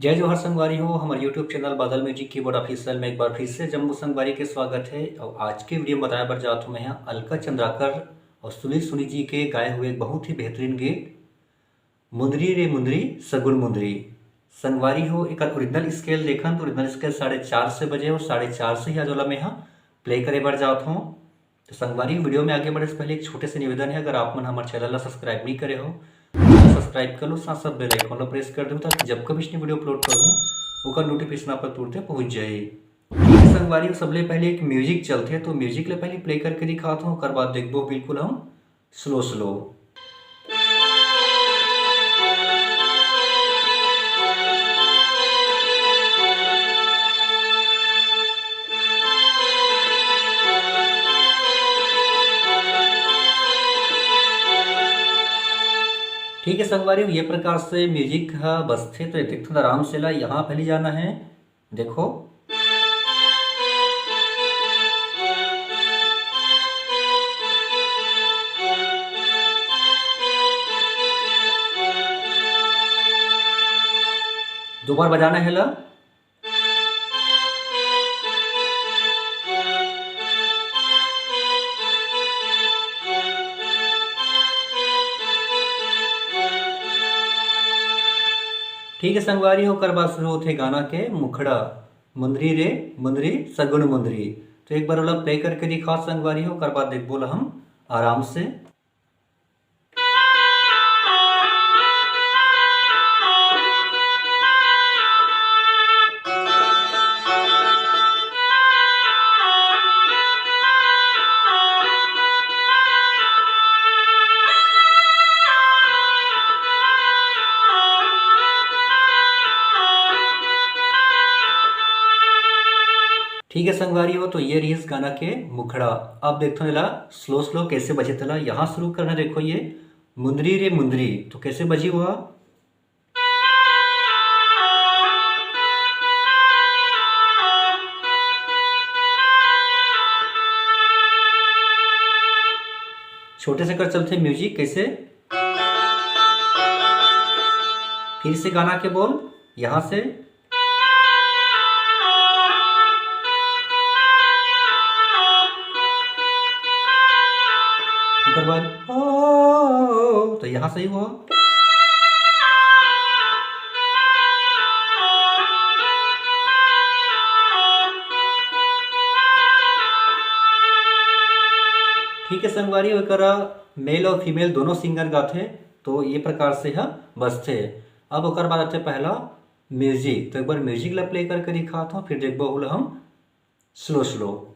जय जवाहर संगवारी हो। हमारे यूट्यूब चैनल बादल म्यूजिक कीबोर्ड ऑफिशियल में एक बार फिर से जम्मू संगवारी के स्वागत है। और आज के वीडियो में बताया बर जात हूँ मैं यहाँ अलका चंद्राकर और सुनील सुनी जी के गाए हुए एक बहुत ही बेहतरीन गीत मुंदरी रे मुंदरी सगुन मुंदरी। संगवारी हो एक ओरिजिनल स्केल देखन तो ओरिजिनल स्केल 4:30 से बजे और 4:30 से ही आज वाला मैं यहाँ प्ले करे बर जात हूँ। तो संगवारी वीडियो में आगे बढ़े से पहले एक छोटे से निवेदन है, अगर आप मन हमारे चैनल ला सब्सक्राइब नहीं करे हो सब्सक्राइब कर लो, साथ साथ बेल आइकन ला प्रेस कर दो ताकि जब कभी इसने वीडियो अपलोड करूँ ओकर नोटिफिकेशन आप तक तुरंत पहुंच जाए। ठीक है संगवारी, सबले पहले एक म्यूजिक चलते तो म्यूजिक ले पहले प्ले करके दिखाता हूँ, ओकर बाद देखबो बिल्कुल हम स्लो स्लो। ठीक है संगवारी, ये प्रकार से म्यूजिक बजते तो देखो आराम से ला यहाँ पहले जाना है। देखो दो बार बजाना है ला। ठीक है संगवारी, होकर बात शुरू होते गाना के मुखड़ा मुंदरी रे मुंदरी सगुन मुंदरी। तो एक बार वाला प्ले करके दिखा संगवारी, होकर बाद देख बोला हम आराम से। ठीक है संगवारी हो, तो ये रही इस गाना के मुखड़ा। अब देखो ला स्लो स्लो कैसे बजे तला, यहाँ शुरू करना। देखो ये मुंदरी रे मुंदरी तो कैसे बजी हुआ। छोटे से कर चलते म्यूजिक कैसे। फिर से गाना के बोल यहाँ से। उसके बाद ओ तो यहाँ सही हुआ। ठीक है संगवारी, ओकरा मेल और फीमेल दोनों सिंगर गाते तो ये प्रकार से है बजते। अब ओकर बाद आते पहला म्यूजिक, तो एक बार म्यूजिक ला प्ले करके दिखाता हूँ, फिर देखबो हम स्लो स्लो।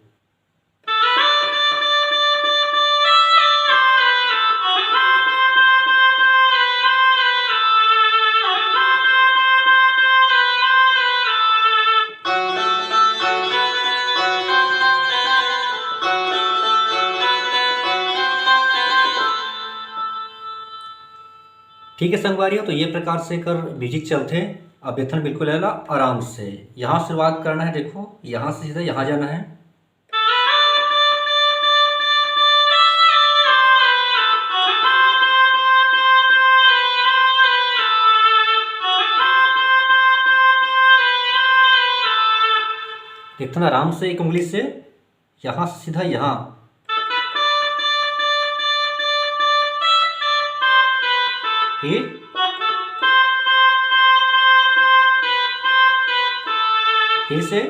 ठीक है संगवारी हो, तो ये प्रकार से कर म्यूजिक चलते। अब बेथन बिल्कुल है आराम से यहाँ शुरुआत करना है। देखो यहाँ से सीधा यहाँ जाना है। देखो आराम से एक उंगली से यहाँ से सीधा यहाँ। फिर से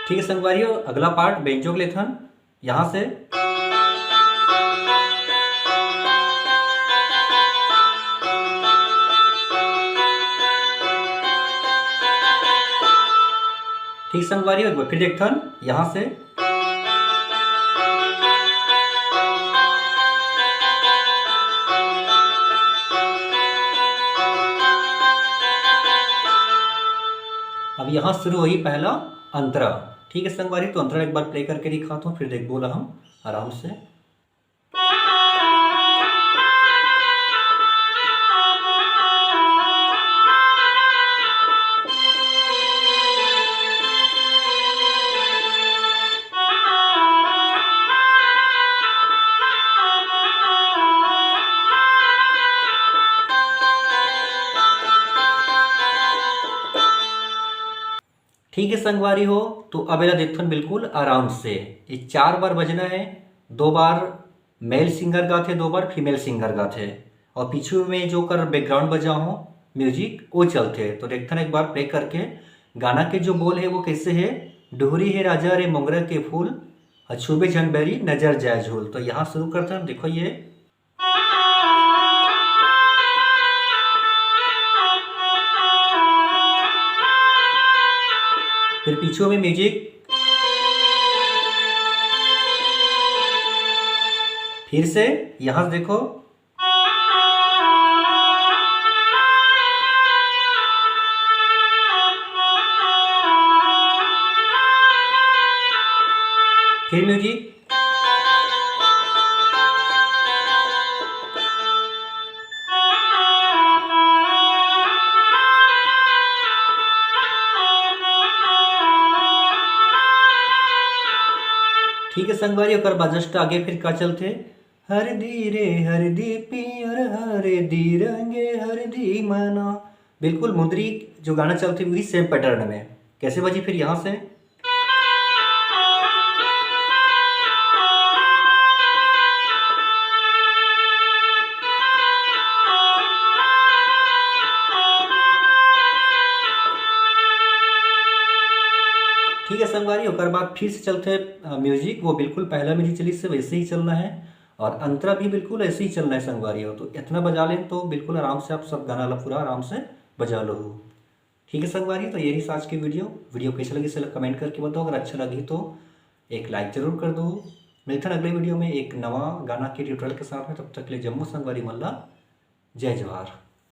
ठीक है संगवारियों, अगला पार्ट बेंचो के लेथन यहाँ से। ठीक संगवारियों, एक बार फिर देखथन यहाँ से। अब यहाँ शुरू हुई पहला अंतरा। ठीक है संगवारी, तो अंतरा एक बार प्ले करके दिखाता हूँ, फिर देख बोला हम आराम से। ठीक है संगवारी हो, तो अब एला देखथन बिल्कुल आराम से। ये 4 बार बजना है, 2 बार मेल सिंगर गाथे, 2 बार फीमेल सिंगर गाथे, और पीछू में जो कर बैकग्राउंड बजा हो म्यूजिक वो चलते। तो देखथन एक बार प्ले करके। गाना के जो बोल है वो कैसे है, डोहरी है राजा रे मोंगरा के फूल, अछूबे झनबेरी नजर जाए झूल। तो यहाँ शुरू करते हैं, देखो ये फिर पीछे में म्यूजिक, फिर से यहां से देखो, फिर म्यूजिक, ठीक है संगवारी। और बाद जस्ट आगे फिर का चलते, हरदी रे हरदी पियर हरदी रंगे हरदी मना। बिल्कुल मुंदरी जो गाना चलते वही सेम पैटर्न में। कैसे बजी फिर यहाँ से, ठीक है संगवारी। और बाद फिर से चलते म्यूजिक, वो बिल्कुल पहला म्यूजिक चली से वैसे ही चलना है, और अंतरा भी बिल्कुल ऐसे ही चलना है संगवारी हो। तो इतना बजा लें तो बिल्कुल आराम से आप सब गाना ला पूरा आराम से बजा लो। ठीक है संगवारी, तो यही आज की वीडियो कैसे लगी इसे कमेंट करके बताओ। अगर अच्छा लगी तो एक लाइक जरूर कर दो। मिलते हैं अगले वीडियो में एक नवा गाना के ट्यूटोरियल के साथ में। तब तक के लिए जम्मू संगवारी मल्ला, जय जवाहर।